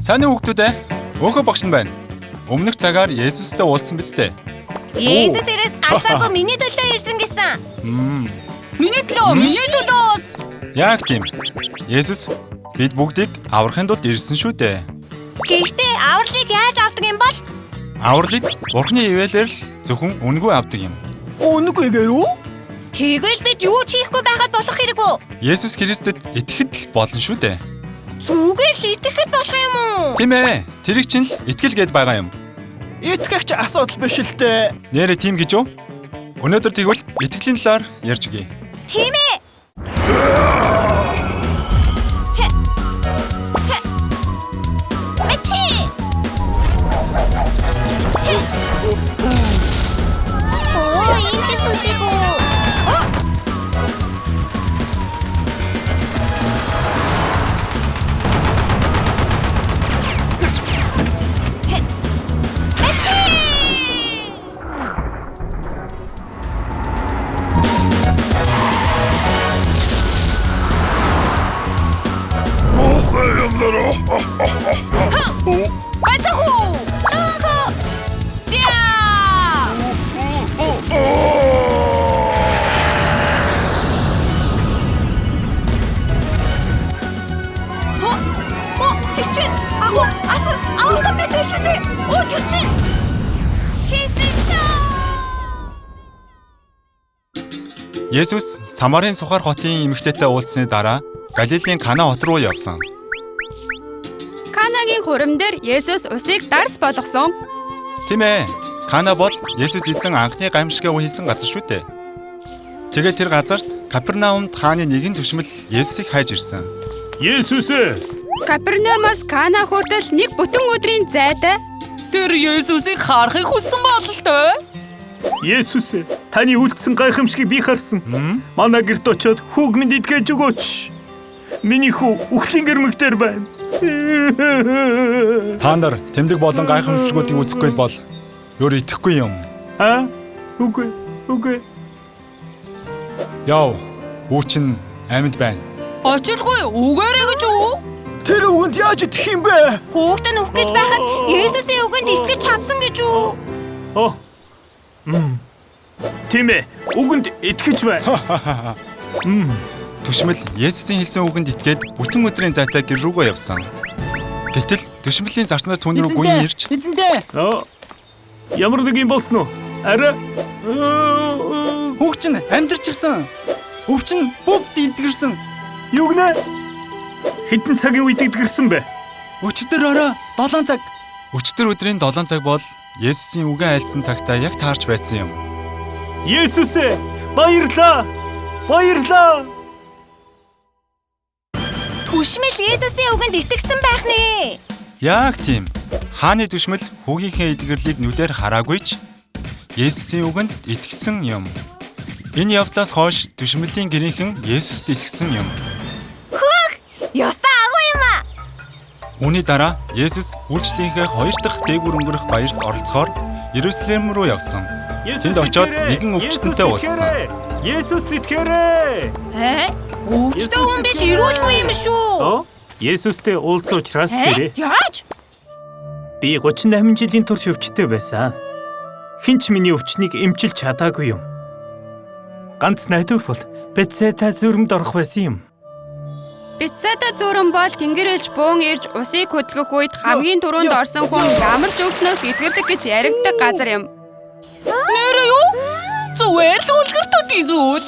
Сайн уу хүүхдүүд ээ? Өөхөө багш нь байна. Өмнөх цагаар Есүстэй уулзсан биз дээ. Есүс ирээс галзаагүй миний төлөө ирсэн гэсэн. Миний төлөө. Яг тийм. Есүс бид бүгдийг аврахын тулд ирсэн шүү дээ. Гэхдээ авралыг яаж авдаг юм бол? Авралыг Бурхны ивэлээр л зөвхөн үнгүй авдаг юм. Үнэгээр үү? Тэгвэл бид юу ч хийхгүй байхад болох хэрэггүй. Есүс Христэд итгэхэд л болно шүү дээ. Зүгээр л итгэхэд болох юм уу? Тийм ээ. Тэрийг чинь л итгэл гээд байгаа юм. Итгэгч асуудал биш л дээ. Нэрээ тийм гэж юу? Өнөөдөр тэгвэл итгэлийн талаар ярьж өгье. Тийм ээ. Есүс Самарын сухар хотын эмэгтэйтэй уулзсны дараа Галилийн Кана хот руу явсан. Канагийн хурим дээр Есүс усыг дарс болгосон. Тийм ээ. Кана бол Есүс эзэн анхны гамшигаа хийсэн газар шүү дээ. Тэгээд тэр газарт Капернаумд хааны нэгэн түшмэл Есүсийг хайж ирсэн. Есүс ээ. Капернаумаас Кана хүртэл нэг бүтэн өдрийн зайтай. Тэр Есүсийг харахыг хүссэн бололтой. Есүс ээ. Таны үлдсэн гайхамшигыг би харсан. Манай гэрт очиод хүүг минь идгээж өгөөч. Миний хүү үхлийн гэрмэгтэр байна. Та нар тэмдэг болон гайхамшигуудыг үзэхгүй бол өөр итгэхгүй юм. Үгүй. Яв. Хүүчин амьд байна. Очилгүй үгээрэй гэж үү? Тэр үгэнд яаж итгэх юм бэ? Хүүхдээ нүх гэж байхад Есүсийн үгэнд итгэж чадсан гэж үү? Тийм ээ. Үгэнд итгэж бай. Түшмэл Есүсийн хэлсэн үгэнд итгээд бүтэн өдрийн зайтай гэр рүүгээ явсан. Гэтэл түшмэлийн зарснаар түүний рүү гүйн ирж Эзэндээ. Ямар нэг юм болсон уу? Арай. Хүүгчин амьдарч ирсэн. Өвчин бүгд идгэрсэн. Юу гэнэ? Хэдэн цагийн үед идгэрсэн бэ? Өчигдөр орой 7 цаг. өчтөр өдрийн 7 цаг бол Есүсийн үгэн айлдсан цагтаа яг таарч байсан юм. Есүс ээ. Баярлаа. Түшмэл Есүсийн үгэнд итгэсэн байх нэ. Яг тийм. Хааны түшмэл хүүгийнхээ эдгэрлийг нүдээр хараагүй ч Есүсийн үгэнд итгэсэн юм. Энэ явдлаас хойш түшмэлийн гэрийнхэн Есүст итгэсэн юм. Ястаа агуу юм аа. Үүний дараа Есүс үйлчлэлийнхээ 2 дахь дээгүүр өнгөрөх баярт оролцохоор Иерусалим руу явсан. Тэнд очиод нэгэн өвчтөнтэй уулзсан. Есүст итгээрэй. Өвчтөн хүн биш эрүүл хүн юм шүү. Есүстэй уулзсан учраас тэрэ. Яаж? Би 38 жилийн турш өвчтөй байсан. Хинч миний өвчнийг эмчилж чадаагүй юм. Ганц найдвар бол Бетсайда зүрмд орох байсан юм. Бетсайда зүрэн бол тэнгэр элж буун ирж усыг хөдөлгөх үед хамгийн түрүүнд орсон хүн ямар ч өвчнөөс эдгэрдэг гэж яригддаг газар юм. Нэрээ юу? Зүгээр л үлгэртүүд зүйл.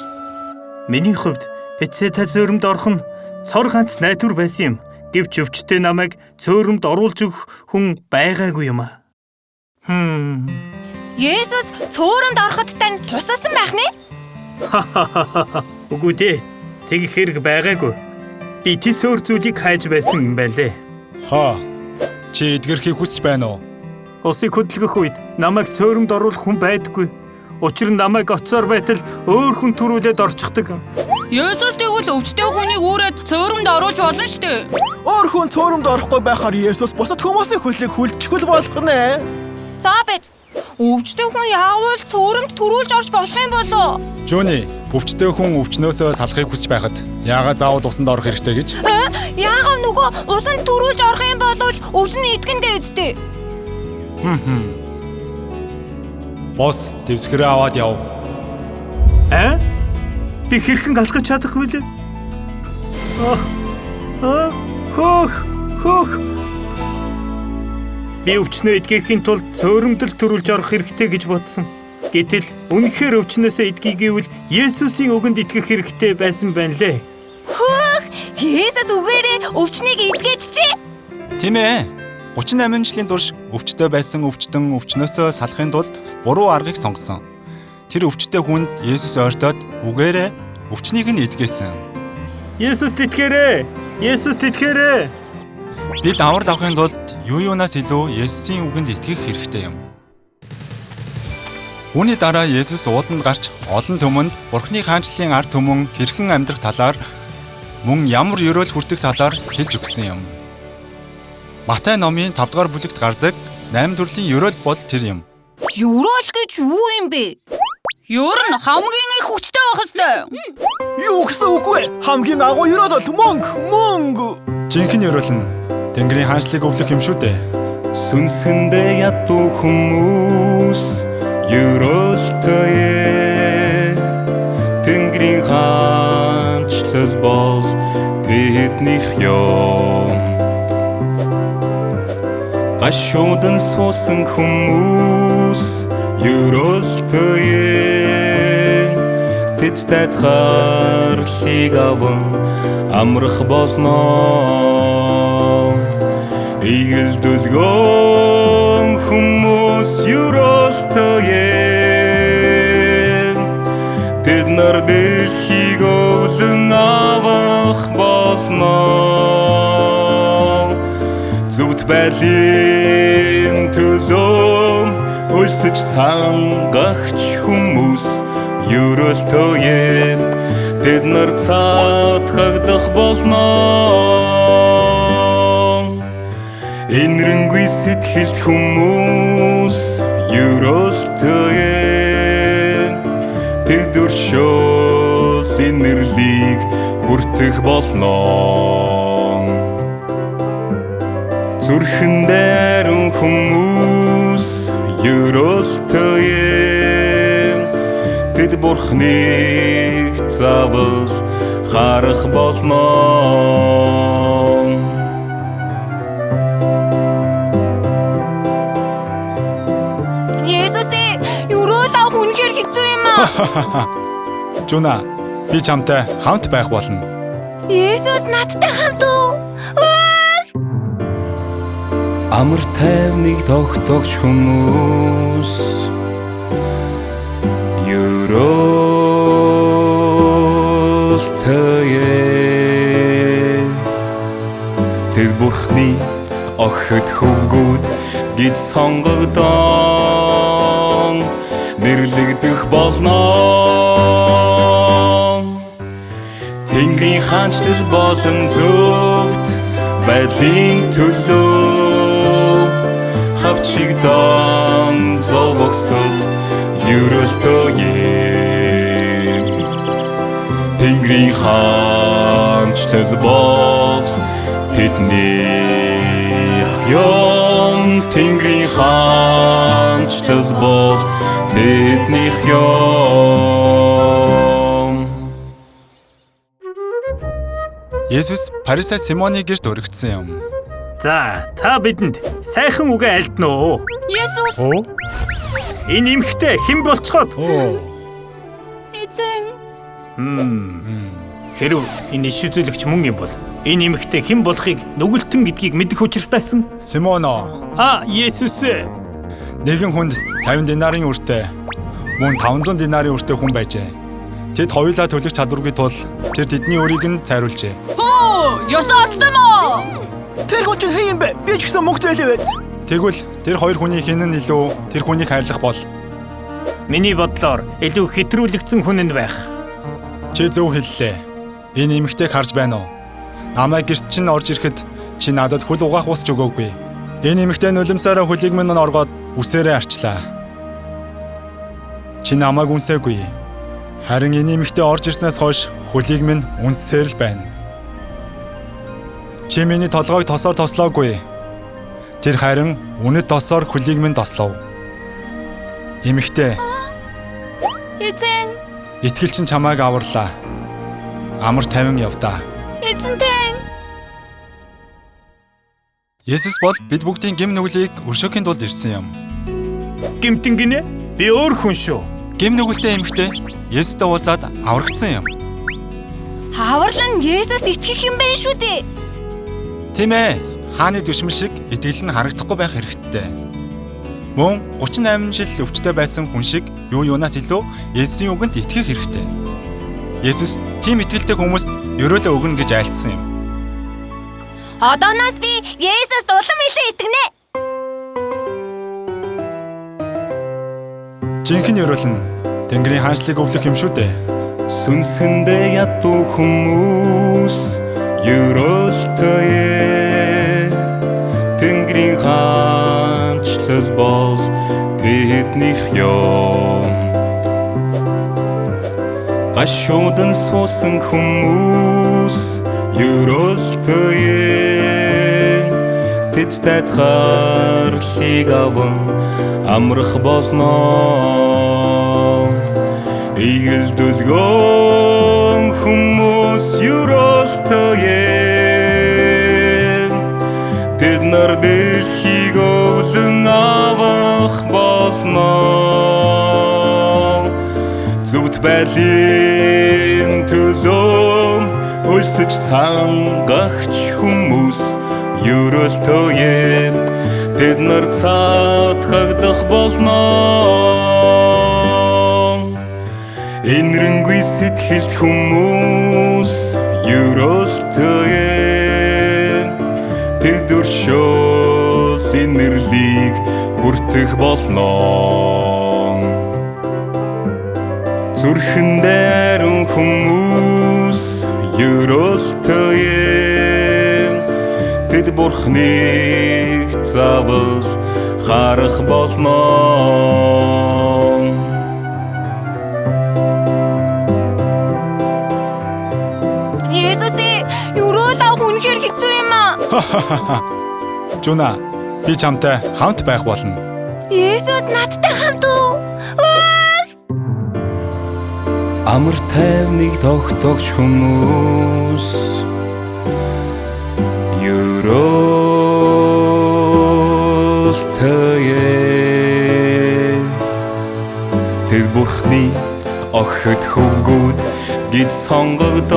Миний хувьд Бетсайда зүрмд орох нь цор ганц найдвар байсан юм. Гэвч өвчтөй намайг цөөрөмд оруулж өгөх хүн байгаагүй юм аа. Есүс цөөрөмд ороход тань тусалсан байх нэ? Үгүй дээ. Тэгэх хэрэг байгаагүй. Би тис өөр зүйлийг хайж байсан юм байлээ. Чи эдгэрхийг хүсэж байна уу? Усыг хөдөлгөх үед намайг цөөрөмд оруулах хүн байдаггүй. Учир нь намайг оцоор байтал өөр хүн төрүүлээд орчихдаг. Есүс тэгвэл өвчтэй хүнийг үүрээд цөөрөмд оруулж болно штэ. Өөр хүн цөөрөмд орохгүй байхаар Есүс бусад хүмүүсийн хөлийг хүлчихвэл болох нэ. За бит. Өвчтэй хүн яавал цөөрөмд төрүүлж орж болох юм болоо? Жуни, өвчтэй хүн өвчнөөсөө салахыг хүсэж байхад яагаад заавал усанд орох хэрэгтэй гэж? Яагаад нөгөө усанд төрүүлж орох юм бол өвчний итгэн гээзтэй. Бос дэвсгэрээ аваад яв. Би хэрхэн алхаж чадах вүлээ? Хөөх. Би өвчнөө эдгэхийн тулд цөөрөмдөл төрүүлж орох хэрэгтэй гэж бодсон. Гэтэл үнэхээр өвчнөөсөө эдгийгээвэл Есүсийн үгэнд итгэх хэрэгтэй байсан байна лээ. Есүс үгээрээ өвчнийг эдгээчихжээ. Тийм ээ. 38 жилийн турш өвчтөй байсан өвчтөн өвчнөөсөө салахын тулд буруу аргыг сонгосон. Тэр өвчтөй хүнд Есүс ойртоод үгээрээ өвчнийг нь эдгээсэн. Есүст итгээрэй. Есүст итгээрэй. Бид аврал авахын тулд юунаас илүү Есүсийн үгэнд итгэх хэрэгтэй юм. Үүний дараа Есүс ууланд гарч олон түмэнд Бурхны хаанчлалын ард түмэн хэрхэн амьдрах талаар мөн ямар ёроол хүртэх талаар хэлж өгсөн юм. Матай номын 5 дугаар бүлэгт гардаг 8 төрлийн ёроол бол тэр юм. Ёроол гэж юу юм бэ? Ёр нь хамгийн их хүчтэй байх ёстой. Юу гэсэн үг вэ? Хамгийн агуу ёроол бол мөнгө. Жинхэнэ ёроол нь Тэнгэрийн хаанчлалыг өвлөх юм шүү дээ. Сүнсэндээ ядуу хүмүүс ёроолтой Тэнгэрийн хаанчлал бол тэднийх ём. Гашуудан суусан хүмүүс ёроолтой тэд тайлхарлыг аван амрах болно. Игэл дүлгөн хүмүүс ёроолтой тэд нар дэлхийг өвлөн авах болно. Зүвд байлын төлөө өлсөж цангагч хүмүүс ёроолтой тэд нар цаатгагдах болно. Энэрэнгүй сэтгэлд хүмүүс ёроолтой тэд өршөөл инэрлийг хүртэх болно. Зүрхэндээ ариун хүмүүс ёроолтой тэд Бурхныг заавал харах болно. Есүс ёроол авах үнэхээр хэцүү юм аа. Жуна, би чамтай хамт байх болно. Есүс надтай хамт уу? Амар тайвныг тогтоогч хүмүүс ёроолтой тэд Бурхны охид хөвгүүд гэж сонгогдсон нэрлэгдэх болно. Тэнгэрийн хаанчлал болон зөвхт байдлын төлөө хавчигдан зовогсод ёроолтой Тэнгэрийн хаанчлал бол тэднийх ём. Тэнгэрийн хаанчлал бол тэднийх ём. Есүс Парисай Симоны гэрт өргөцсөн юм. За, та бидэнд сайхан үгээ альдна уу? Есүс Энэ эмэгтэй хэн болцоход? эзэн Хэрв энэ иш үзүүлэгч мөн юм бол энэ эмэгтэй хэн болохыг нүгэлтэн гэдгийг мэдэх учиртайсан. Симоно, Есүс. нэгэн хүнд 50 динарын үртэй, мөн 500 динарын үртэй хүн байжээ. Тэд хоёулаа төлөх чадваргүй тул тэр тэдний өрийг нь цайруулжээ. ёстой оттой мó. Тэр хүн чинь хэн юм бэ? Би ч гэсэн мөнгө зээлээ байц. Тэгвэл тэр хоёр хүний хэн нь илүү тэр хүнийг хайрлах бол? Миний бодлоор илүү хэтрүүлэгдсэн хүн нь байх. Чи зөв хэллээ. Энэ эмэгтэйг харж байна уу? Намайг гэрт чинь орж ирэхэд чи надад хөл угаах усч өгөөгүй. Энэ эмэгтэй нулимсаараа хөлийг минь оргоод үсээрээ арчлаа. Чи намайг үнсээгүй. Харин энэ эмэгтэй орж ирснээс хойш хөлийг минь үнсээр л байна. Чи миний толгойг тосоор тослоогүй. Тэр харин үнэт досоор хөлийг минь дослов. Эмэгтэй, Эзэн, итгэл чинь чамайг аварлаа. Амар тайван явдаа. эзэнтэй. Есүс бол бид бүгдийн гэм нүглийг өршөөхийн тулд ирсэн юм. Гэмтэн гинэ? Би өөр хүн шүү. Гэм нүгэлтэй эмэгтэй Есүстэй уулзаад аврагдсан юм. Хаварлан Есүст итгэх юм байна шүү дээ. Тийм ээ. Хааны дүшмэл шиг итгэл нь харагдахгүй байх хэрэгтэй. Мөн 38 жил өвчтөй байсан хүн шиг юунаас илүү Есүсийн үгэнд итгэх хэрэгтэй. Есүс тийм итгэлтэй хүмүүст ерөөлөө өгнө гэж айлтсан юм. Одооноос би Есүст улам илүү итгэнэ. Жинхэнэ ерөөл нь Тэнгэрийн хаанчлыг өвлөх юм шүү дээ. Сүнсэндээ ядуу хүмүүс ерөөлтөе. Тэнгэрийн хаанчлал бол тэднийх юм. Гашуудан суусан хүмүүс ерөөлтөе. Тэд тайлхарлыг аван амрах болно. Игэл дүлгөн хүмүүс ерөөлтөе. Тэд нар дэлхийг өвлөн авах болно. Зүвт байлын төлөө өлсөж цангагч хүмүүс ерөөлтөе. Тэд нар цаатгагдах болно. Энэрэнгүй сэтгэлд хүмүүс ерөөлтөе. Тэд өршөөл инэрлийг хүртэх болно. Зүрхэндээ ариун хүмүүс ерөөлтөе. Тэд Бурхныг заавал харах болно. Есүсээ ерөөл авах үнэхээр хэцүү юм аа. Жуна, би чамтай хамт байх болно. Есүс надтай хамт уу? Амар тайвныг тогтоогч хүмүүс ерөөлтөе. Тэд Бурхны охид хөвгүүд гид сонгогдсон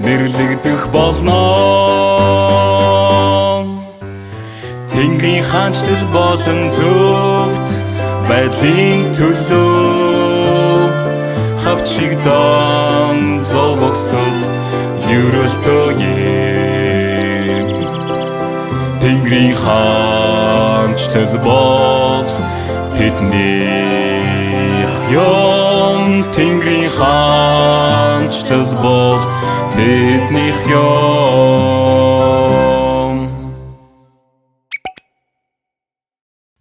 нэрлэгдэх болно. Тэнгэрийн хаанчлал болон зөвхт байдлын төлөө хавчигдан зовогсод ерөөлтөе. Тэнгэрийн хаанчлал бол тэднийх юм. Тэнгэрийн хаанчлал бол тэднийх юм.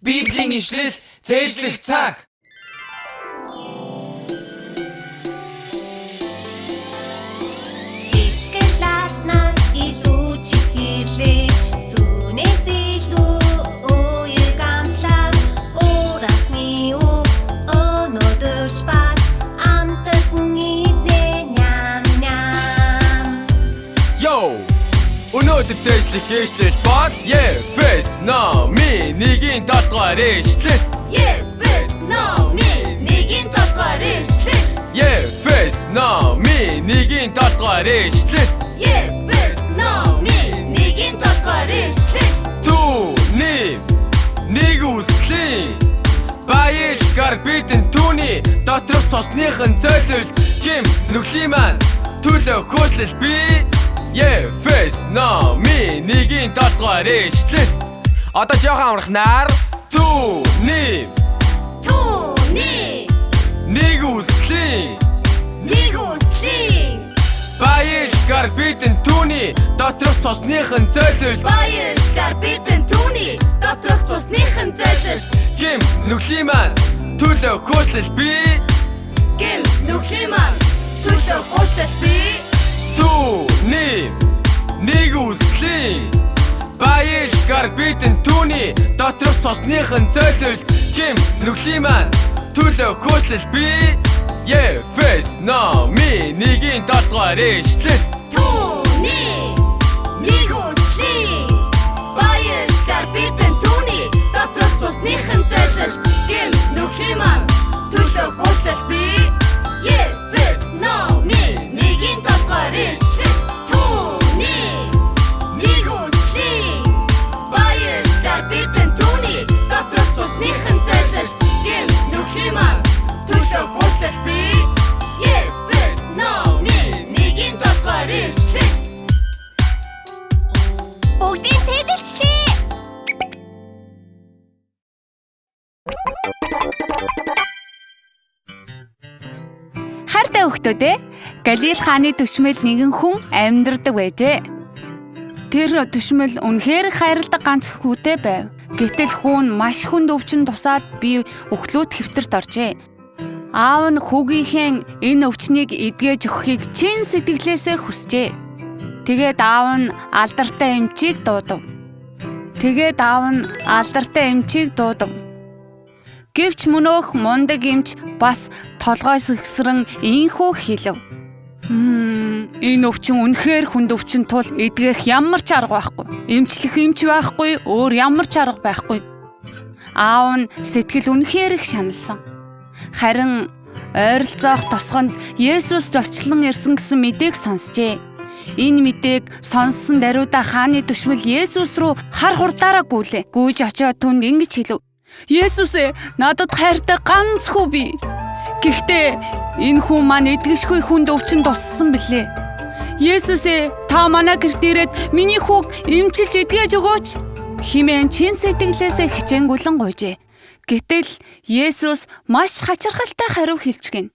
Библийн ишлэл цээжлэх цаг. Шикэлатнаас илүү чихэлээ. Сүнээс илүү уяг амлаа. Урахны үг өнөөдөрч бас амтны ням ням. Йоо! Өнөөдөр цээжлэх ишлэл бол Ефес номын 1-ийн 7 дугаар ишлэл. Ефес номын 1-ийн 7 дугаар ишлэл. Ефес номын 1-ийн 7 дугаар ишлэл. Ефес номын 1-ийн 7 дугаар ишлэл. Түүний нэг үслийн баялгаар бидэн түүний доторх цосныхын зөөлөлд гим нүглийн маань төлөө хөөслөл би. Ефес номын 1-ийн 7 дугаар ишлэл. Одоо жоохон амрахнаар түүний нэг үслийн баялгаар бидэн түүний доторх цосныхын зөөлөлд гим нүглийн маань төлөө хөөслөл би. Түүний нэг үслийн бидэн түүний доторх цосныхын зөөлөлт гим нүглийн маань төлөө хөөцлөл би Ефес номын 1-ийн 7 дугаар ишлэл Түүний нэг үслийн баярлалаар бидэн түүний доторх цусныхын зөөлөл гим нүглийн маань төлөө хөөцлөл би Ефес номын 1-ийн 7 дугаар ишлэл Түүний нэг үслийн баярлалаар бидэн түүний доторх цусныхын зөөлөл гим нүглийн маань төлөө хөөцлөл би Ефес номын 1-ийн 7 дугаар ишлэл Бүгдийг цээжилчлээ. Хайртай хүүхдүүдээ, Галил хааны түшмэл нэгэн хүн амьдардаг байжээ. Тэр түшмэл үнэхээр хайрладаг ганц хүүтэй байв. Гэтэл хүн маш хүнд өвчин тусаад би өхлөөт хэвтэрт оржээ. Аав нь хүүгийнхээ энэ өвчнийг эдгэж өгөхийг чин сэтгэлээсээ хүсжээ. Тэгээд аав нь алдартай эмчийг дуудав. Гэвч мөнөөх мундаг эмч бас толгой сэгсрэн ийхүү хэлв. Энэ өвчин үнэхээр хүнд өвчин тул эдгэх ямар ч арга байхгүй. Эмчлэх эмч байхгүй, өөр ямар ч арга байхгүй. Аав нь сэтгэл үнэхээр их шаналсан. Харин ойролцоох тосгонд Есүс золчлон ирсэн гэсэн мэдээг сонсжээ. Энэ мэдээг сонссон даруйда хааны түшмэл Есүс рүү хар хурдаараа гүйж очиод түнд ингэж хэлв. Есүс ээ, надад хайртай ганц хүү бий. Гэхдээ энэ хүн маань эдгэшгүй хүнд өвчин туссан билээ. Есүс ээ, та манай гэрт ирээд миний хүүг эмчилж эдгэж өгөөч. Химэн чин сэтгэлээсээ хичээнгүлэн гуйжээ. Гэтэл Есүс маш хачирхалтай хариу хэлж гин.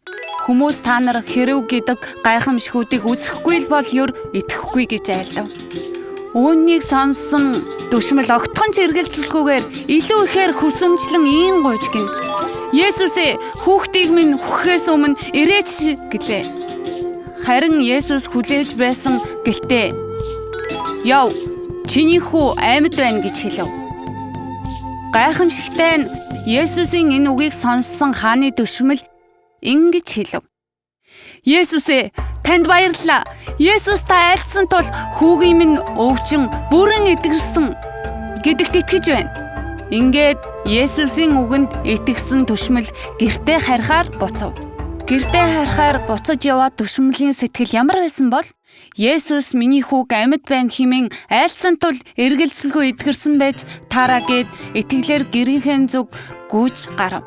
Хүмүүс та нар хэрэв гэдэг гайхамшгүүдийг үзэхгүй л бол юр итгэхгүй гэж айлдав. Үүнийг сонссон түшмэл огтхон ч эргэлзэлгүйгээр илүү ихээр хүсэмжлэн ийн гуйж гин. Есүс ээ, хүүхдийг минь хүхээс өмнө ирээч гэлээ. Харин Есүс хүлээж байсан гэлтэй. Яв, чиний хүү амьд байна гэж хэлв. Гайхамшигтай нь Есүсийн энэ үгийг сонссон хааны түшмэл ингэж хэлв. Есүс ээ, танд баярлалаа. Есүс та айлтсан тул хүүгийн минь өвчин бүрэн эдгэрсэн гэдэгт итгэж байна. Ингээд Есүсийн үгэнд итгэсэн түшмэл гэртээ харихаар буцав. Гэртээ харихаар буцаж яваад түшмэлийн сэтгэл ямар байсан бол Есүс миний хүүг амьд байна хэмээн айлтсан тул эргэлзэлгүй эдгэрсэн байж таараа гэд итгэлээр гэрийнхээ зүг гүйж гарав.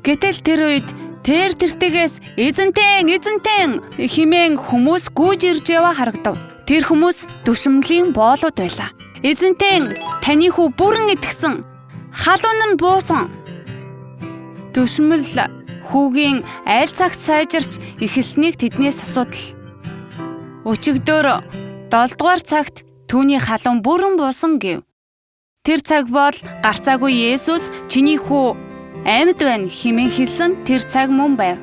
Гэтэл тэр үед тэр тэртээс эзэнтэн хэмээн хүмүүс гүйж ирж яваа харагдав. Тэр хүмүүс түшмэлийн боолууд байлаа. Эзэнтэн, таны хүү бүрэн итгэсэн. Халуун нь буусан. Түшмэл хүүгийн айл цагт сайжирч эхэлснийг тэднээс асуудал. Өчигдөр 7 дугаар цагт түүний халуун бүрэн буусан гэв. Тэр цаг бол гарцаагүй Есүс чиний хүү амьд байна хэмээн хэлсэн тэр цаг мөн байв.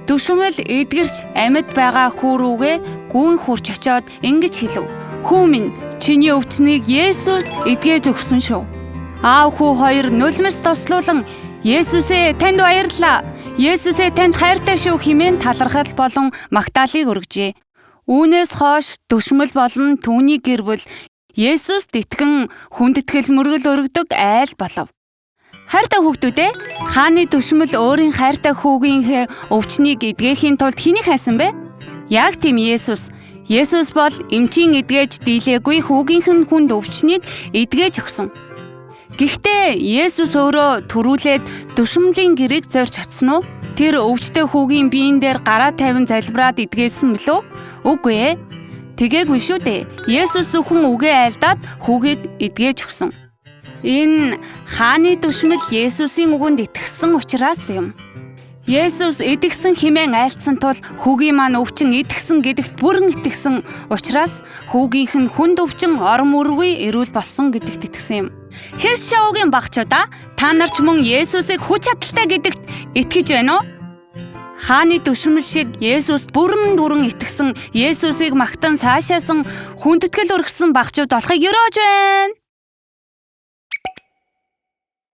Түшмэл эдгэрч амьд байгаа хүү рүүгээ гүн хурч очиод ингэж хэлв. Хүү минь, чиний өвчнийг Есүс эдгэж өгсөн шүү. Аав хүү хоёр нулимс тослуулан Есүсээ, танд баярлалаа. Есүсээ, танд хайртай шүү хэмээн талархал болон магтаалыг өргөжээ. Үүнээс хойш түшмэл болон түүний гэр бүл Есүст итгэн хүндэтгэл мөргөл өргөдөг айл болов. Хайртай хүүхдүүдээ, хааны түшмэл өөрийн хайртай хүүгийнхээ өвчнийг эдгэхийн тулд хэнийг хайсан бэ? Яг тийм Есүс. Есүс бол эмчийн эдгэж дийлээгүй хүүгийнх нь хүнд өвчнийг эдгэж өгсөн. Гэхдээ Есүс өөрөө төрүүлээд түшмэлийн гэрийг зорьж очсон уу? Тэр өвчтэй хүүгийн биеийн дээр гараа тавин залбираад эдгээсэн мөлөө? Үгүй ээ. Тэгээгүй шүү дээ. Есүс зөвхөн үгээ айлдаад хүүгийг эдгэж өгсөн. Энэ хааны түшмэл Есүсийн үгэнд итгэсэн учраас юм. Есүс эдгсэн хэмээн айлцсан тул хүүгийн маань өвчин эдгсэн гэдэгт бүрэн итгэсэн учраас хүүгийнх нь хүнд өвчин орон үргүй эрүүл болсон гэдэгт итгэсэн юм. Хэс шоугийн багчуудаа, та нар ч мөн Есүсийг хүч чадалтай гэдэгт итгэж байна уу? Хааны түшмэл шиг Есүс бүрэн итгэсэн, Есүсийг магтан цаашаасан хүндэтгэл өргөсөн багчууд болохыг ёроож байна.